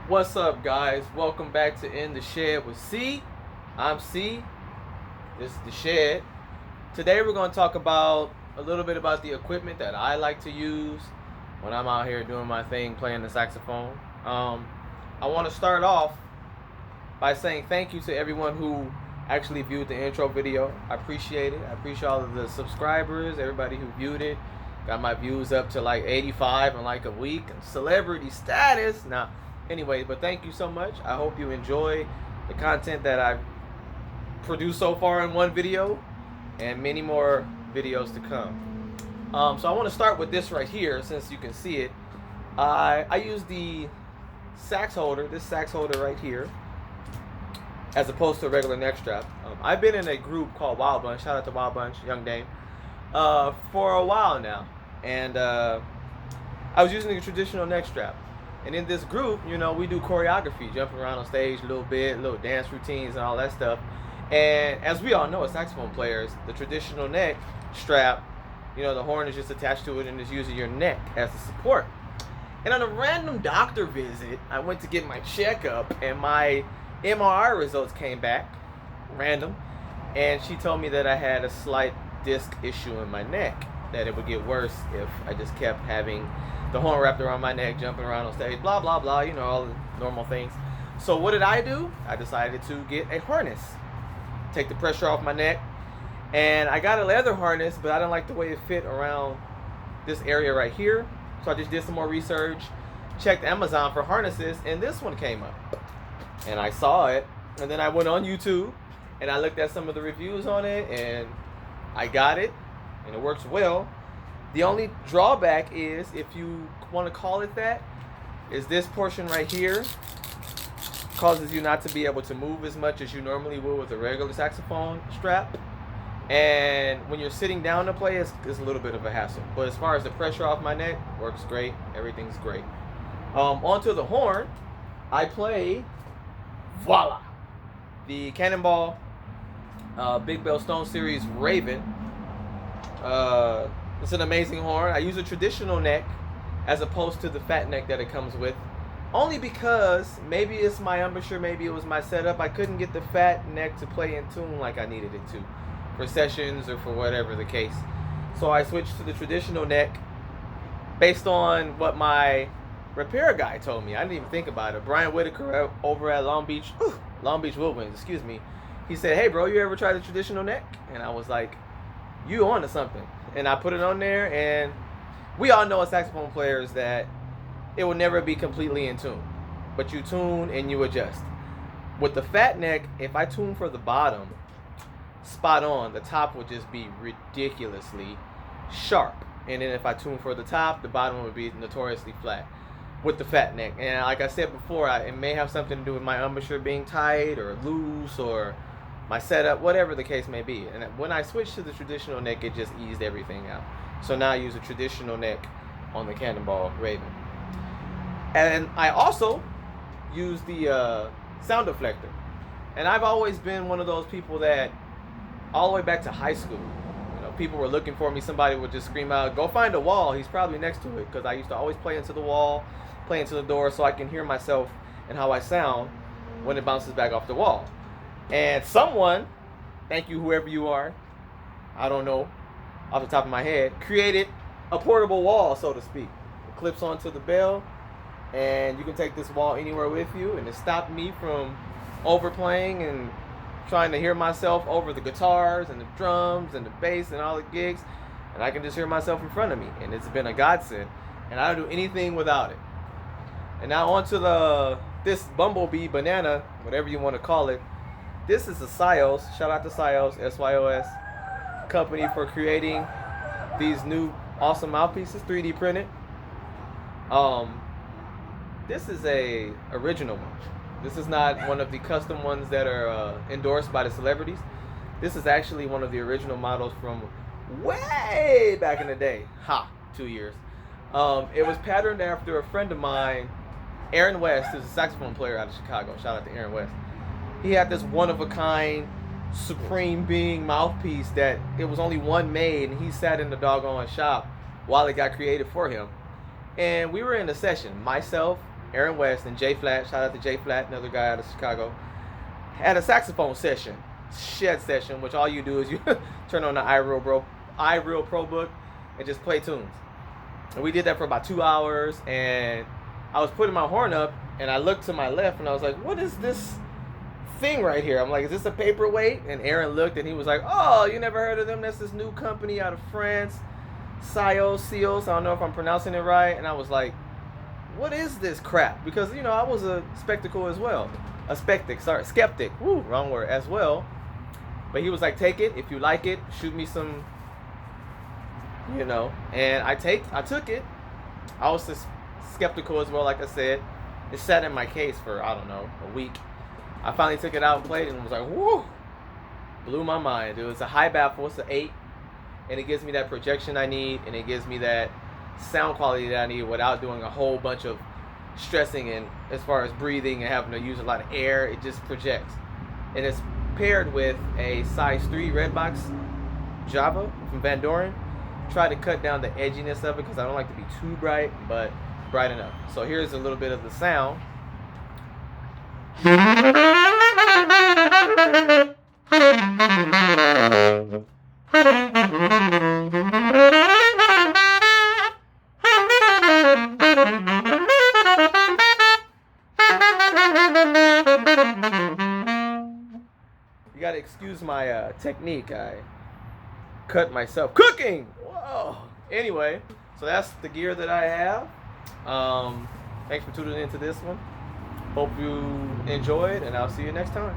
What's up, guys? Welcome back to In the Shed with C. I'm C. This is the Shed. Today we're going to talk about a little bit about the equipment that I like to use when I'm out here doing my thing, playing the saxophone. I want to start off by saying thank you to everyone who actually viewed the intro video. I appreciate it. I appreciate all of the subscribers, everybody who viewed it. Got my views up to like 85 in like a week. Celebrity status. Now, anyway, but thank you so much. I hope you enjoy the content that I've produced so far in one video and many more videos to come. So I want to start with this right here since you can see it. I use the Sax Holder, this Sax Holder right here, as opposed to a regular neck strap. I've been in a group called Wild Bunch, shout out to Wild Bunch, Young Dame, for a while now. And I was using the traditional neck strap. And in this group, you know, we do choreography, jumping around on stage a little bit, little dance routines and all that stuff. And as we all know as saxophone players, the traditional neck strap, you know, the horn is just attached to it and is using your neck as a support. And on a random doctor visit, I went to get my checkup and my MRI results came back, random, and she told me that I had a slight disc issue in my neck, that it would get worse if I just kept having the horn wrapped around my neck, jumping around on stage, blah, blah, blah, you know, all the normal things. So what did I do? I decided to get a harness, take the pressure off my neck, and I got a leather harness, but I didn't like the way it fit around this area right here. So I just did some more research, checked Amazon for harnesses, and this one came up. And I saw it, and then I went on YouTube, and I looked at some of the reviews on it, and I got it, and it works well. The only drawback is, if you want to call it that, is this portion right here causes you not to be able to move as much as you normally would with a regular saxophone strap. And when you're sitting down to play, it's a little bit of a hassle. But as far as the pressure off my neck, works great. Everything's great. Onto the horn, I play, voila, the Cannonball Big Bell Stone Series Raven. It's an amazing horn. I use a traditional neck as opposed to the fat neck that it comes with. Only because maybe it's my embouchure, maybe it was my setup. I couldn't get the fat neck to play in tune like I needed it to for sessions or for whatever the case. So I switched to the traditional neck based on what my repair guy told me. I didn't even think about it. Brian Whitaker over at Long Beach Woodwinds, excuse me. He said, "Hey bro, you ever tried the traditional neck?" And I was like, "You on to something." And I put it on there, and we all know as saxophone players that it will never be completely in tune. But you tune and you adjust. With the fat neck, if I tune for the bottom, spot on, the top would just be ridiculously sharp. And then if I tune for the top, the bottom would be notoriously flat with the fat neck. And like I said before, it may have something to do with my embouchure being tight or loose or my setup, whatever the case may be. And when I switched to the traditional neck, it just eased everything out. So now I use a traditional neck on the Cannonball Raven. And I also use the sound deflector. And I've always been one of those people that, all the way back to high school, you know, people were looking for me. Somebody would just scream out, "Go find a wall. He's probably next to it." Because I used to always play into the wall, play into the door, so I can hear myself and how I sound when it bounces back off the wall. And someone, thank you whoever you are, I don't know off the top of my head, created a portable wall, so to speak. It clips onto the bell, and you can take this wall anywhere with you, and it stopped me from overplaying and trying to hear myself over the guitars and the drums and the bass and all the gigs, and I can just hear myself in front of me, and it's been a godsend, and I don't do anything without it. And now onto this Bumblebee Banana, whatever you want to call it. This is a Syos, shout out to Syos, SYOS, company for creating these new awesome mouthpieces, 3D printed. This is a original one. This is not one of the custom ones that are endorsed by the celebrities. This is actually one of the original models from way back in the day. 2 years. It was patterned after a friend of mine, Aaron West, who's a saxophone player out of Chicago. Shout out to Aaron West. He had this one-of-a-kind, supreme being mouthpiece that it was only one made, and he sat in the doggone shop while it got created for him. And we were in a session, myself, Aaron West, and Jay Flat. Shout out to Jay Flat, another guy out of Chicago. Had a saxophone session, shed session, which all you do is you turn on the iReal Pro book and just play tunes. And we did that for about 2 hours, and I was putting my horn up, and I looked to my left, and I was like, what is this thing right here? I'm like, is this a paperweight? And Aaron looked, and he was like, oh, you never heard of them? That's this new company out of France, Sios. I don't know if I'm pronouncing it right. And I was like, what is this crap? Because, you know, I was a skeptic as well. Skeptic. Woo, wrong word as well. But he was like, take it. If you like it, shoot me some, you know. And I took it. I was just skeptical as well, like I said. It sat in my case for, I don't know, a week. I finally took it out and played it and was like, whoo, blew my mind. It was a high baffle, it's an 8, and it gives me that projection I need, and it gives me that sound quality that I need without doing a whole bunch of stressing and as far as breathing and having to use a lot of air. It just projects. And it's paired with a size 3 Redbox Java from Van Doren. Try to cut down the edginess of it because I don't like to be too bright, but bright enough. So here's a little bit of the sound. You gotta excuse my technique. I cut myself cooking. Whoa. Anyway, so that's the gear that I have. Thanks for tuning into this one. Hope you enjoyed, and I'll see you next time.